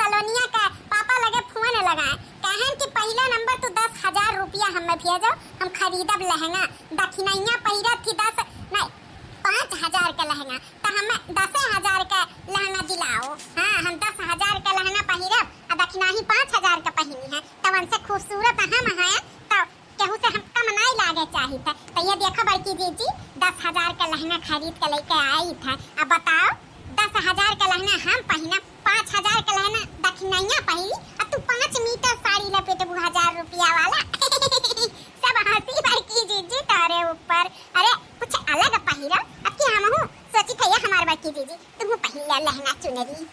सलोनिया का पापा लगे फोन लगाए कहन कि पहला नंबर तो 10,000 रुपया हमें भेजो, हम खरीदब लहंगा। दक्षिणैया पहिरा थी 10 नहीं 5,000 का लहंगा, तो हमें 10,000 का लहंगा दिलाओ। हाँ, हम 10,000 का लहंगा पहिरब और दक्षिणाही 5,000 का पहिनी है, तब हमसे खूबसूरत हम है तो केहू से हम कम नहीं लागे चाहिए था। तो ये देखो बड़की जीजी 10,000 का लहंगा खरीद के लेके आई था। अब बताओ 10,000 का लहंगा हम पहिना, 5,000 का लहंगा दक्षिणैया पहिरी और तू 5 मीटर साड़ी लपेटे 1,000 रुपया वाला। सब हंसी बड़की जीजी तारे ऊपर। अरे कुछ अलग पहिरा। अब की हम हूँ सोची था ये हमारे बड़की जीजी तुम पहिला लहंगा चुनरी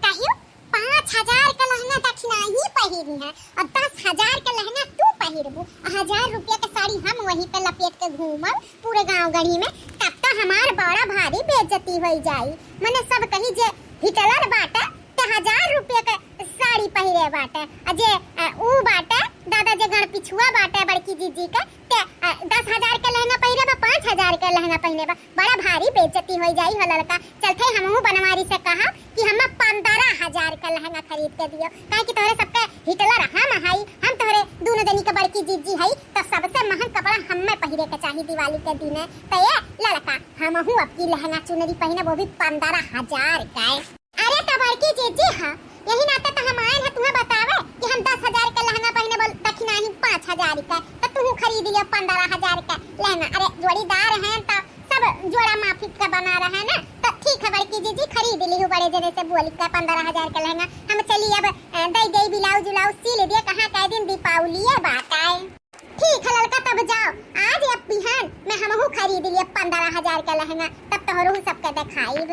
कहियो 5,000 का लहंगा दक्षिणाही पहिरी है और 10,000 का लहंगा तू पहिरबू, 1,000 रुपया का साड़ी हम वहीं पे लपेट के घूमब पूरे गांव गढ़ी में, तब तो हमार बड़ा भारी बेइज्जती हो जाई। मने सब कही जे हिटलर बाटे ते 1,000 रुपया का साड़ी पहिरे बाटे, अजे ऊ बाटे दादा जे गण पिछुआ बाटे बड़की जीजी का ते 10,000 का लहंगा पहिरे बा 5,000 का लहंगा पहिने बा, बड़ा भारी बेइज्जती हो जाई हो लड़का। चलते हमहू बनवारी से कहा कि हम 15,000 का लहंगा खरीद के दियो, काहे कि तोहरे सबके हिटलर हम हई, हम तोहरे दोनों जनी के बड़की जीजी हई, तो सबसे महंग कपड़ा हमें पहिरे के चाहिए दिवाली के दिन। तो ये लड़का हमहू अब की लहंगा चुनरी पहिने वो भी 15,000 का। अरे तो बड़की जीजी हां यही नाता तो हम आए हैं तुम्हें बतावे कि हम 10,000 का लहंगा पहिने बोल दक्षिणाही 5,000 का, तो तुम खरीद लियो 15,000 का लहंगा। अरे जोड़ीदार हैं तो सब जोड़ा माफी का बना रहा है ना, तो ठीक है बड़की जीजी खरीद ली हूँ बड़े जने से बोल का 15,000 का लहंगा। हम चलिए अब दई ब्लाउज उलाउज सिल दिए, कहाँ कह दिन दीपावली है बात आए। ठीक है लड़का तब जाओ आज अब बिहान मैं हमहू खरीद लिए 15,000 का लहंगा, तब तोहरो सबके दिखाई।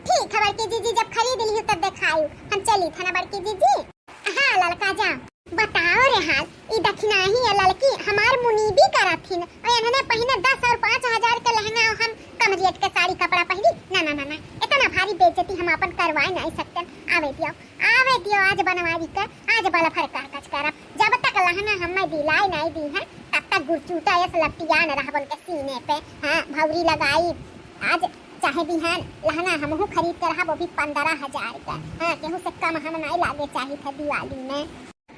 ठीक है बड़की जीजी जब खरीद ली तब दिखाई। हम चली था ना बड़की जीजी। हाँ लड़का जा बताओ रे हाल ई दक्षिणाही है लड़की हमार मुनीबी करथिन और इन्होंने पहिने 10 और 5,000 का लहंगा और हम कम रेट के साड़ी कपड़ा पहिरी। ना ना ना ना इतना भारी बेइज्जती हम अपन करवा नहीं सकते। आवे दियो आज बनवारी का आज बड़ा फरका कच करब। जब तक लहंगा हमें दिलाई नहीं दी है तब तक गुरचूटा यस लपटिया न रहबन के सीने पे। हाँ भौरी लगाई आज चाहे बिहान लहंगा हमहू खरीद कर रहा वो भी 15,000 का। हाँ केहू से कम हम नहीं लागे चाहिए था दिवाली में।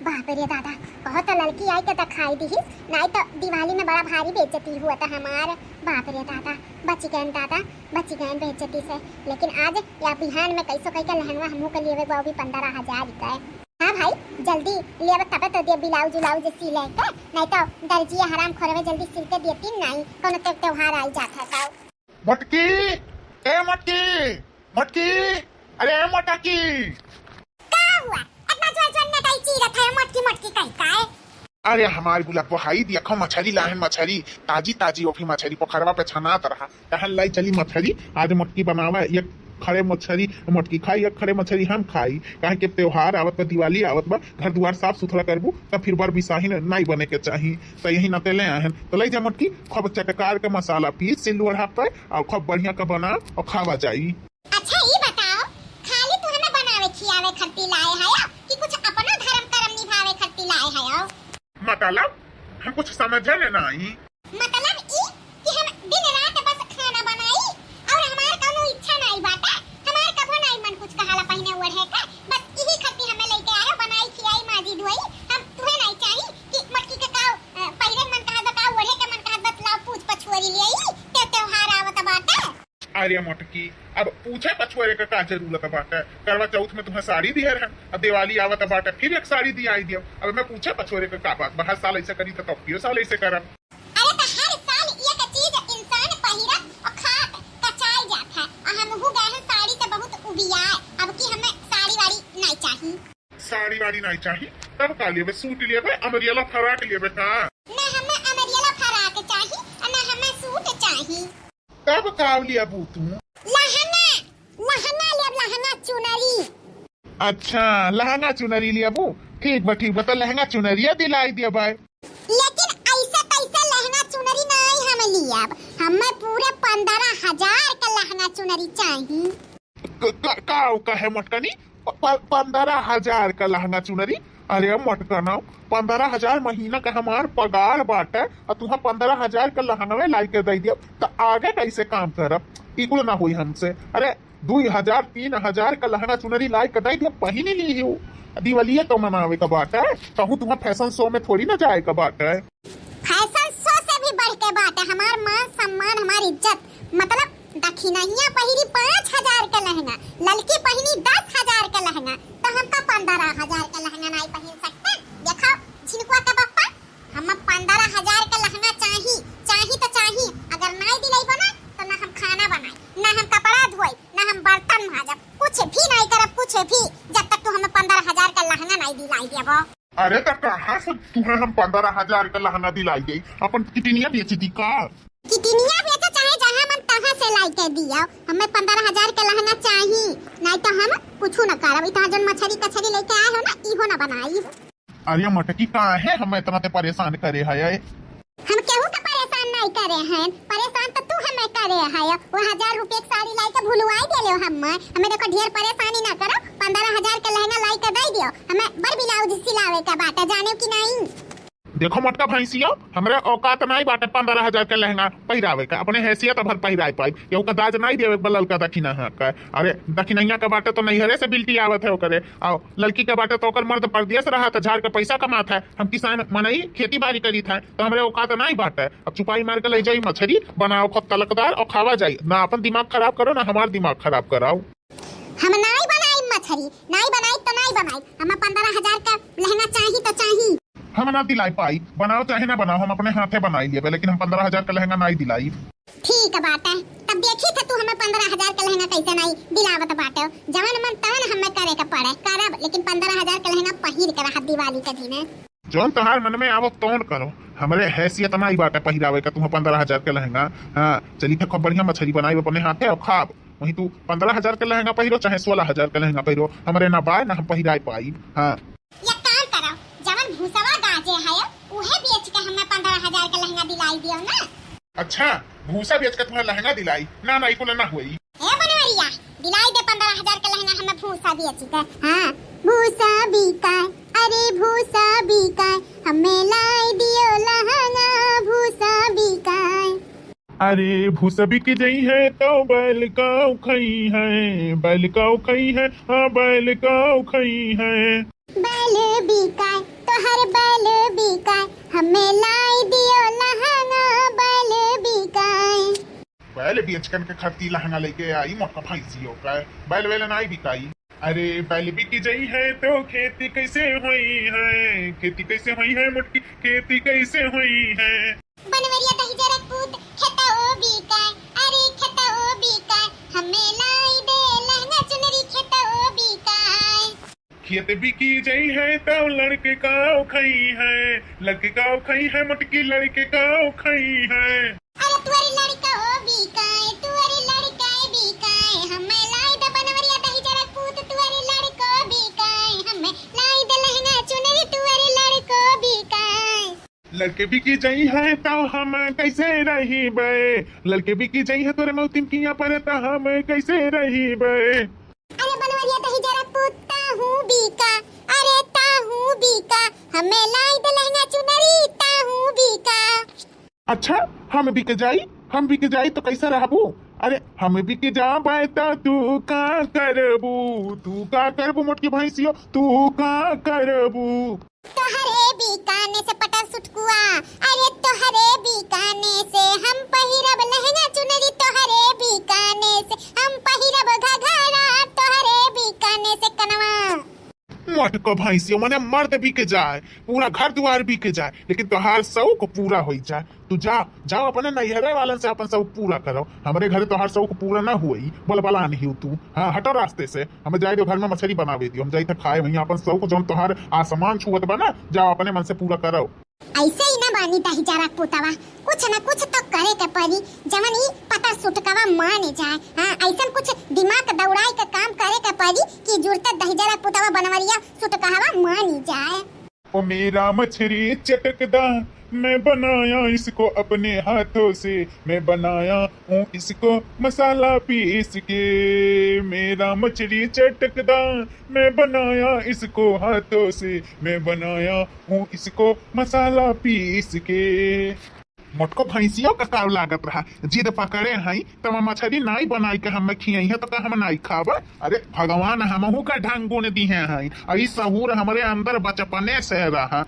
बाप रे दादा बहुत लड़की आई तो खाई दी नहीं तो दिवाली में बड़ा भारी बेइज्जती हुआ था हमार। बाप रे दादा बच गए बेइज्जती से। लेकिन आज या बिहान में कैसो कह के लहंगा हमहू के लिए वो भी 15,000 का है। हाँ भाई जल्दी ले तब तो दे ब्लाउज उलाउज सिले के, नहीं तो दर्जिया हराम खोरवे जल्दी सिल के देती नहीं कोनो त्योहार आई जाता था। मटकी ए मटकी अरे मटकी क्या हुआ इतना जोर में कई चीज रखा है मटकी कहता है। अरे हमारी बुला बहाई देखो मछली लाहन मछली ताजी ओफी मछली पोखरवा पे छनात रहा तहन लाई चली मछली आज मटकी बनावा। एक खड़े मछली मटकी खाई एक खड़े मछली हम खाई, काहे के त्योहार आवत बा दिवाली आवत बा घर द्वार साफ सुथरा करबू तब फिर बार बिसाही नहीं बने के चाहिए। तो यही नाते ले आए तो लाई जा मटकी खूब चटकार के मसाला पीस सिलुआ पे और खूब बढ़िया का बना और खावा जाई। अच्छा ये बताओ खाली तू हमें बनावे खियावे खट्टी लाए है कि कुछ अपना धर्म कर्म निभावे खट्टी लाए है? मतलब हम कुछ समझे नहीं। मतलब ई कि हम दिन रात बस खाना बनाई और हमार कोनो इच्छा नहीं बाटा, हमार कभो नहीं मन कुछ कहाला पहिने ओढ़े का, बस यही खट्टी हमें लेके आए बनाई खियाई माजी धोई। हम तुम्हें नहीं चाहिए कि मटकी के काव पहिरे मन कहा बताओ ओढ़े के मन कहा बतलाओ पूछ पछुआरी ले आई त्योहार आवत बाटा। अरे मटकी अब पूछे पछुआरे का जरूरत बाटे, करवा चौथ में तुम्हें साड़ी दिए रहे अब दिवाली आवत बाटे फिर एक साड़ी दी आई दियो। अब मैं पूछे पछुआरे का बात हर साल ऐसे करी तो फिर साल ऐसे करब। अरे तो हर साल एक चीज इंसान पहिरत और खात कचाई जात है और हमहू गए हैं साड़ी से बहुत उबिया। अब की हमें साड़ी वाड़ी नहीं चाहिए। साड़ी वाड़ी नहीं चाहिए तब का लेबे सूट लेबे अमरियाला फराक लेबे का? ना हमें अमरियाला फराक चाहिए और ना हमें सूट चाहिए। तब का लेबू तू? लहंगा चुनरी। अच्छा लहंगा चुनरी लेबू ठीक बा तो लहंगा चुनरिया दिलाई दिया भाई। लेकिन ऐसे पैसे लहंगा चुनरी नहीं हम लियाब, हमें पूरे 15,000 का लहंगा चुनरी चाहिए। का है मटकनी 15,000 का लहंगा चुनरी? अरे मटकना 15,000 महीना का हमार पगार बाटे और तुम्हें 15,000 का लहंगा लाई के दे दिया तो आगे कैसे काम करब? इकुल ना हुई हमसे। अरे 2,000 3,000 का लहंगा चुनरी लाई कदाई दिया पहिनी ली हूँ। दिवालिया तो मनावे का बात है, कहूँ तुम्हारा फैशन शो में थोड़ी ना जाए का बात है। फैशन शो से भी बढ़ के बात है, हमार मान सम्मान हमारी इज्जत। मतलब दक्षिणैया पहिरी 5,000 का लहंगा, लड़की पहिनी 10,000 का लहंगा, तो हमका 15,000 का लहंगा नहीं पहन सकते। देखो झिनकुआ का पप्पा, हम 15,000 का लहंगा चाहिए तो चाहिए। अगर नहीं दिलाई बना तो ना हम खाना बनाए, ना हम कपड़ा धोए, ना हम बर्तन मांजब, कुछ भी नहीं करब, कुछ भी, जब तक तू हमें 15,000 का लहंगा नहीं दिलाई देबो। अरे तो कहाँ से तुम्हें हम 15,000 का लहंगा दिलाई गई? अपन कितनिया बेची थी का? कितनिया बेचो चाहे जहाँ मन तहाँ से लाई के दिया, हमें 15,000 का लहंगा चाहिए, नहीं तो हम कुछ न करब। इतना जो मछली कछली लेके आए हो ना, इहो न बनाई। अरे मटकी कहाँ है, हमें इतना ते परेशान करे है। हम केहू के परेशान नहीं करे हैं, परेशान तो तू हमें करे है। वो 1,000 रुपए की साड़ी लाई के भुलवाई दे लो हमें देखो ढेर परेशानी ना करो। 15,000 का लहंगा लाई के दे दियो, हमें बर ब्लाउज सिलावे का बात है, जाने की नहीं। देखो मटका भैंसिया, हमरे औकात नहीं बाटे 15,000 का लहंगा पहिरावे का, अपने हैसियत भर पहिराए पाई, केहू का दाज नहीं देवे बलल का दक्षिणा है का। अरे दक्षिणैया का बाटे तो नैहरे से बिल्टी आवत है ओकरे, आओ लड़की का बाटे तो ओकर मर्द परदेश रहा था, झाड़ के पैसा कमाता है। हम किसान मनई खेती बाड़ी करी था, तो हमरे औकात नहीं बाटे। अब चुपाई मार के ले जाई मछली बनाओ खूब तलकदार और खावा जाई, ना अपन दिमाग खराब करो ना हमार दिमाग खराब कराओ। हम नहीं बनाई मछली, नहीं बनाई तो नहीं बनाई, हमें 15,000 का लहंगा चाहिए तो चाहिए। हम ना दिलाई पाई, बनाओ चाहे ना बनाओ, हम अपने हाथे बनाई लिए, लेकिन हम 15,000 का लहंगा नहीं दिलाई। ठीक बात है, तब देखी थे तू हमें 15,000 का लहंगा कैसे नहीं दिलावत बाटे। जवन मन तवन हमें करे का पड़े करब, लेकिन 15,000 का लहंगा पहिर के रहा दिवाली के दिन। जौन तहार मन में आवो तौन करो, हमरे हैसियत नहीं बाटे पहिरावे का तुम्हें 15,000 का लहंगा। हाँ चली खूब बढ़िया मछली बनाई अपने हाथे और खाब, वही तू 15,000 का लहंगा पहिरो चाहे 16,000 का लहंगा पहिरो, हमरे ना बाय ना हम पहिराए पाई। हाँ भूसवा गाजे है उहे बेच के हमें 15,000 का लहंगा दिलाई दियो ना। अच्छा भूसा बेच के तुम्हें लहंगा दिलाई ना? नहीं कुल ना हुई ए बनवरिया, दिलाई दे 15,000 का लहंगा हमें भूसा बेच के। हां भूसा बिका, अरे भूसा बिका, हमें लाई दियो लहंगा भूसा बिका। अरे भूसा बिक गई है तो बैल का उखई है, बैल का उखई है, हाँ बैल का उखई है। बैल बिका तो हर बैल बिका, हमें लाई दियो लहंगा बैल बिका। बैल बेच कर के खर्ची लहंगा लेके आई मोटका भैंसियों का, बैल वेल नहीं बिकाई। अरे बैल बिकी गई है तो खेती कैसे हुई है, खेती कैसे हुई है मोटकी, खेती कैसे हुई है। बनवरिया दही जरा पूत खेता ओ बिका, अरे खेता ओ बिका, हमें लाई दे लहंगा चुनरी खेता ओ बिका। खेत बिकी गई है तो लड़के का उखई है, लड़के का उखई है मोटकी, लड़के का उखई है। अरे तुअरे लड़का ओ बिका, तुअरे लड़का बिका, हमें लाई दे बनवरिया दही जरा पूत तुअरे लड़को बिका, हमें लाई दे लहंगा चुनरी तुअरे लड़को बिका। लड़के बिकी गई है तो हम कैसे रही बे, लड़के बिकी गई है तोरे मौतिम किया पर तो हम कैसे रही बे। अरे बनवरिया दही जरा पूत ताहू बिका, अरे ताहू बिका, हमें लाई दे लहंगा चुनरी ताहू बिका। अच्छा हम बिक जाई, हम बिक जाई तो कैसे रहबू? अरे हम बिक जाबे तो तू का करबू, तू का करबू मोटकी भैंसियो, तू का करबू? तोहरे बिकाने से पटा सुटकुआ, अरे तोहरे बिकाने से हम पहिरब लहंगा चुनरी, तोहरे बिकाने से हम पहिरब घघरा, तोहरे बिकाने से कनवा। मोटको भैंसियो मने मर्द बिक जाए, पूरा घर द्वार बिक जाए, लेकिन तोहार शौक पूरा हो जाए। तू जाओ अपने नैहरे वालन से अपन शौक पूरा करो, हमारे घर तोहार शौक पूरा ना हुई, बोलबला नहीं तू। हाँ हटो रास्ते से, हमें जाए दो घर में मछली बनावे दियो, हम जाई तो खाए वहीं अपन शौक जो तोहार आसमान छुअत बना, जाओ अपने मन से पूरा करो। ऐसे ही ना बानी दही जरा पुतवा, कुछ न कुछ तो करे के पड़ी, जवन ई पता सुटकवा मान जाए। हाँ ऐसा कुछ दिमाग दौड़ाई का काम करे के पड़ी कि जुड़ते दही जरा पुतवा बनवरिया सुटकवा मान जाए। ओ मेरा मछली चटकदार, मैं बनाया इसको अपने हाथों से, मैं बनाया हूँ इसको मसाला पीस के। मेरा मछली चटकदार, मैं बनाया इसको हाथों से, मैं बनाया हूँ इसको मसाला पीस के। मोटको भैंसियों का काव लागत रहा जिद पकड़े हई तो मछली नहीं बनाई के हम खियाई है तो का हम नहीं खाब। अरे भगवान हमहू का ढंग गुण दी है आई सहूर हमारे अंदर बचपने से रहा।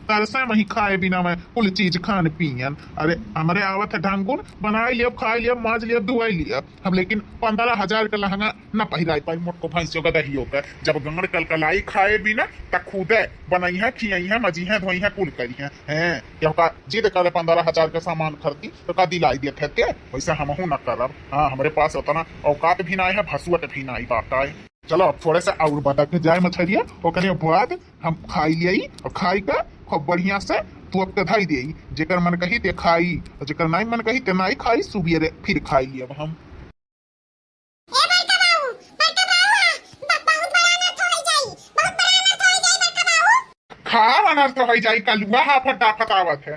तरसा में ही खाए बिना मैं कुल चीज खान पियन। अरे हमारे आवत है ढंग गुण बनाए लिया खाए लिया माज लिया धुआई लिया हम, लेकिन 15,000 का लहंगा न पहिराई पाई मोटको भैंसियों का दही होकर। जब गंगड़ कलकलाई खाए बिना तक खुदे बनाई है खियाई है मजी है धोई है कुल करी है क्यों जिद करे 15,000 का सामान खरीदी तो का दिलाई दिए थे वैसे हमहू न करब। हाँ हमारे पास उतना औकात भी नहीं है भसुअट भी नहीं बाटा है। चलो अब थोड़े से और बता के जाए मछलिया ओकरे बाद हम खाई लिया और खाई का खूब बढ़िया से तू अब धाई दे जेकर मन कही ते खाई जेकर नहीं मन कही ते नहीं खाई सुबेरे फिर खाई लिया हम। खा अनर्थ हो जाई कलुआ हा फटाफट आवत है।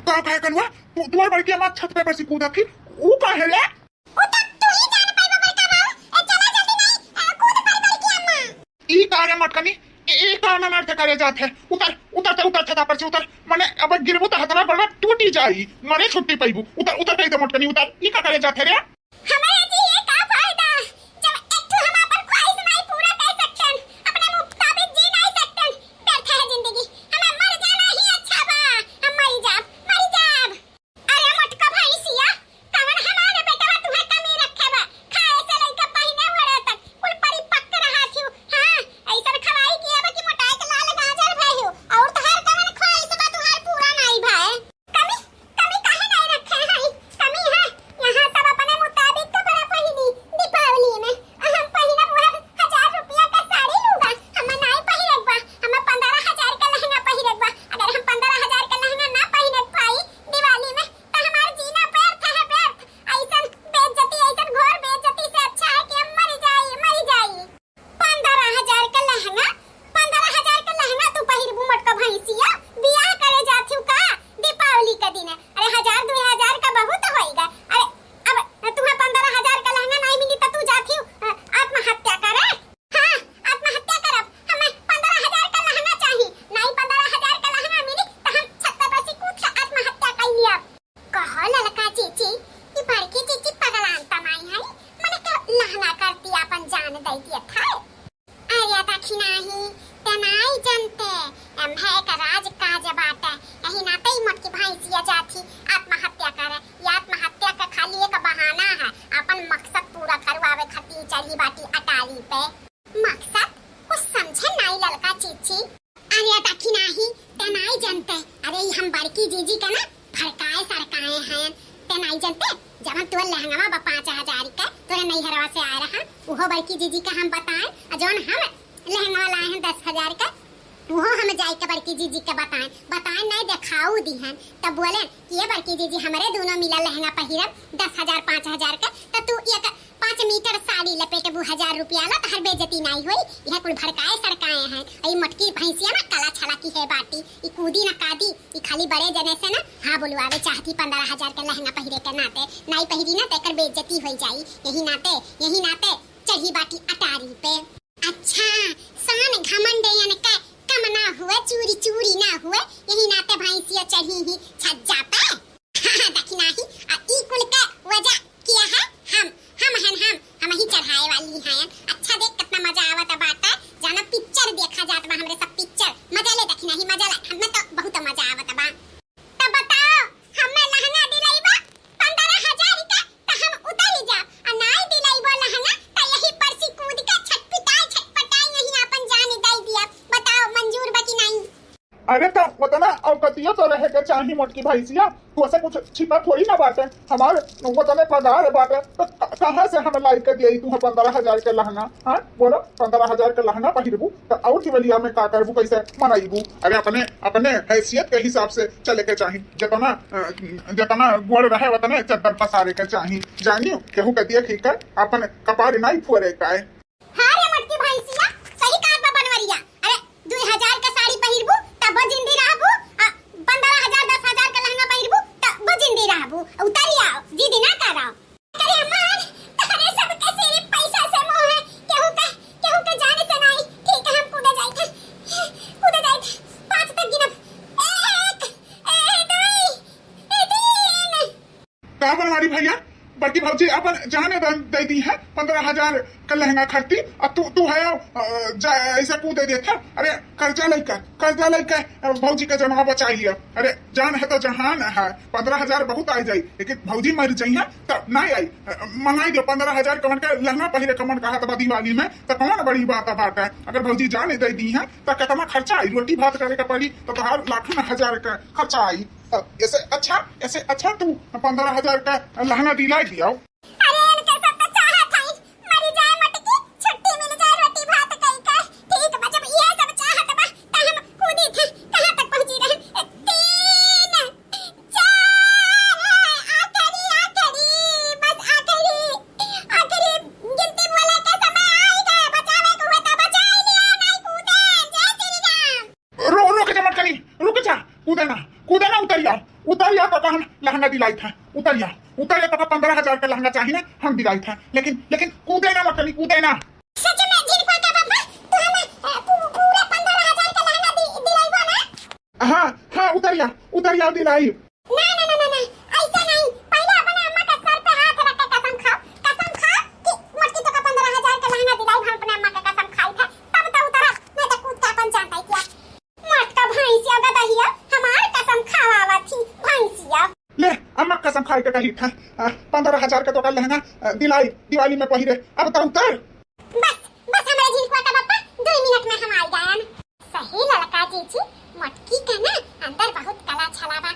का काय कलुआ तू तुम्हारे बड़की अम्मा छत पे बसी कूदा थी ऊ का है रे ई कार्य मटकनी ई कारण अनर्थ करे जात है। उतर उतर उतर छता पर से उतर माने अब गिरबू तो हथरा बड़ा टूटी जाई मरे छुट्टी पाइबू उतर उतर कही तो मटकनी उतर ई का करे जात है रे। हमारे जी ये का फायदा जब एक तो हम अपन ख्वाहिश नहीं पूरा कर सकते अपने मुताबिक जी नहीं सकते व्यर्थ है जिंदगी हमें मर जाना ही अच्छा बा हम मर जाब। अरे मटका भैंसिया कवन हमारे बेटा तुम्हें कमी रखे बा खाए से लेकर पहने वड़े तक कुल परिपक्व रहा थी। हां ऐसा खवाई किया बा कि मोटाई के लाल गाजर भइयो और तो हर कवन ख्वाहिश बा तुम्हार पूरा नहीं भाई कमी कमी काहे नहीं रखे है कमी है यहाँ सब अपने मुताबिक तो बड़ा पहिनी दीपावली में हम पहिना पूरा 1,000 रुपया का साड़ी लूंगा हम नहीं पहिरबा हम 15,000 का लहंगा पहिरबा। अगर हम 15,000 का लहंगा ना पहिर पाई दिवाली में तो हमार जीना व्यर्थ है व्यर्थ। ऐसन बेइज्जती ऐसन घोर बेइज्जती से अच्छा है कि हम मर जाई 15,000 का लहंगा 15,000 का लहंगा तू पहिरबू मटका भैंसिया बियाह करे जाथू का दीपावली का दिन है। अरे 1,000-2,000 का बहुत होएगा। अरे अब तुम्हें 15,000 का लहंगा नहीं मिली तो तू जाती आत्महत्या करे। हाँ आत्महत्या करब हमें 15,000 का लहंगा चाहिए नहीं 15,000 का लहंगा मिली तो हम छत पर से कूद के आत्महत्या कर लिया। कहो ललका चीची ये बड़की चीची पगलान तमाई है मने तो लहंगा करती अपन जान दई दिया था। अरे दखिनाही तनाई जनते हम है का राज काज बाटे यही नाते ही मटकी भैंसिया जाती आत्महत्या करे। ये आत्महत्या का खाली एक बहाना है अपन मकसद पूरा करवावे खातिर चढ़ी बाटी अटारी पे। मकसद कुछ समझे नहीं ललका चीची। अरे ताकि नहीं तनाई जनते अरे हम बड़की जीजी का ना फड़काए सरकाए हैं तनाई जनते जब तू लहंगा बा 5,000 का तोरे नैहरवा से आ रहा वो बड़की जीजी का हम बताएं जोन हम लहंगा लाए हैं 10,000 का वो हम जाए के बड़की जीजी के बताएं नहीं दिखाऊ दी हैं तब बोले कि ये बड़की जीजी हमारे दोनों मिला लहंगा पहिरब 10,000 5,000 का तो तू एक 5 मीटर साड़ी लपेटे 1,000 रुपया ला तो हर बेइज्जती नहीं हुई। यह कुल भड़काए सड़काए हैं ये मटकी भैंसिया ना काला छला की है बाटी ये कूदी ना कादी ये खाली बड़े जने से ना हाँ बुलवावे चाहती 15,000 का लहंगा पहिरे के नाते नहीं पहिरी ना तेकर बेइज्जती हो जाई यही नाते चढ़ी बाटी अटारी पे। अच्छा सान घमंड यानी का कम ना हुए चूरी ना हुए यही नाते भैंसिया चढ़ी ही छज्जा पे। दखिना ही ई कुल का वजह किया है हम ही चढ़ाए वाली हैं। अच्छा देख कितना मजा आवत बाटा जाना पिक्चर देखा जात बा हमरे सब पिक्चर मजा ले दखिना ही मजा ले हमें तो बहुत मजा आवत बा। तो बताओ हमें लहंगा दिलाईबा 15,000 का तो हम उतर जा और नहीं दिलाईबा लहंगा तो यही परसी कूद के छटपटाई यही अपन जान दई दिया। बताओ मंजूर बा कि नहीं। अरे तो वतना औकतिया तो रहे के चाही मोटकी भैंसिया तू ऐसे कुछ छिपा थोड़ी ना बाटे हमारे वतने पगार बाटे तो कहां से हम लाई के दिए तू 15,000 के लहंगा। हाँ बोलो 15,000 के लहंगा पहिरबू तो और दिवलिया में का करबू कैसे मनाईबू। अरे अपने हैसियत के हिसाब से चले के चाही जितना गोड़ रहे वतने चद्दर पसारे के चाही जानियो केहू के दिए ठीक है अपन कपार नहीं फोरे का। हां रे मटकी भैंसिया सही कहा बा बनवरिया। अरे 2,000 का साड़ी पहिरबू तब जिंदी रहबू 15,000 10,000 का लहंगा पहिरबू तब जिंदी रहबू उतरी आओ जिद ना कराओ। अरे अम्मा तारे सब के सिर्फ पैसा से मोह है केहू का का बनवारी भैया बड़की भौजी अपन जाने दे दी है 15,000 का लहंगा खरीदी और तू है ऐसा कू दे देता। अरे कर्जा लेकर भौजी का जमा बचाई लिया। अरे जान है तो जहान है, 15,000 बहुत आ जाई, लेकिन भौजी मर जाइए तब नहीं आई। मंगाई दो 15,000 कमन का लहंगा पहले कमन कहा था दिवाली में, तो कौन बड़ी बात है। अगर भौजी जाने दे दी है तो कितना खर्चा आई, रोटी भात करे का पड़ी तो हर लाखों हजार का खर्चा आई। ऐसे अच्छा तू 15,000 का लहंगा दिलाई दिया। अरे इनके सब तो चाहत है मरी जाए मटकी, छुट्टी मिल जाए, रोटी भात कई का ठीक बा। जब ये सब चाहत बा त हम कूदी थे कहां तक पहुंची रहे। 3 4 आखिरी गिनती बोले के समय आई गए। बचावे को हुआ तो बचा ही लिया, नहीं कूदे। जय श्री राम। रुक जा मत करी, रुक जा, कूदे ना उतरिया तो हम लहंगा दिलाई था। उतरिया तो 15,000 का लहंगा चाहिए ना, हम दिलाई था। लेकिन कूदे ना मत करी, कूदे ना। सच में जिनको का पापा तो हमें पूरे 15,000 का लहंगा दिलाईबो ना। हाँ उतरिया दिलाई। ना ऐसा नहीं। पहले अपने अम्मा का सर पे हाथ रख के कसम खाओ कि मटकी तो का 15,000 का लहंगा दिलाई। हम अपने अम्मा का कसम खाई था तब तो उतरा, नहीं तो कूद का अपन जानता है क्या। मटका भैंसिया का दहिया हमार कसम खावा थी भैंसिया। ले अम्मा कसम खाई के कही था 15,000 का तो का लहंगा दिलाई दिवाली में पहिरे। अब तो उतर। बस हमारे झिलकुआ का पापा 2 मिनट में हम आ जाएं। सही लड़का जी मटकी का ना अंदर बहुत कला छलावा।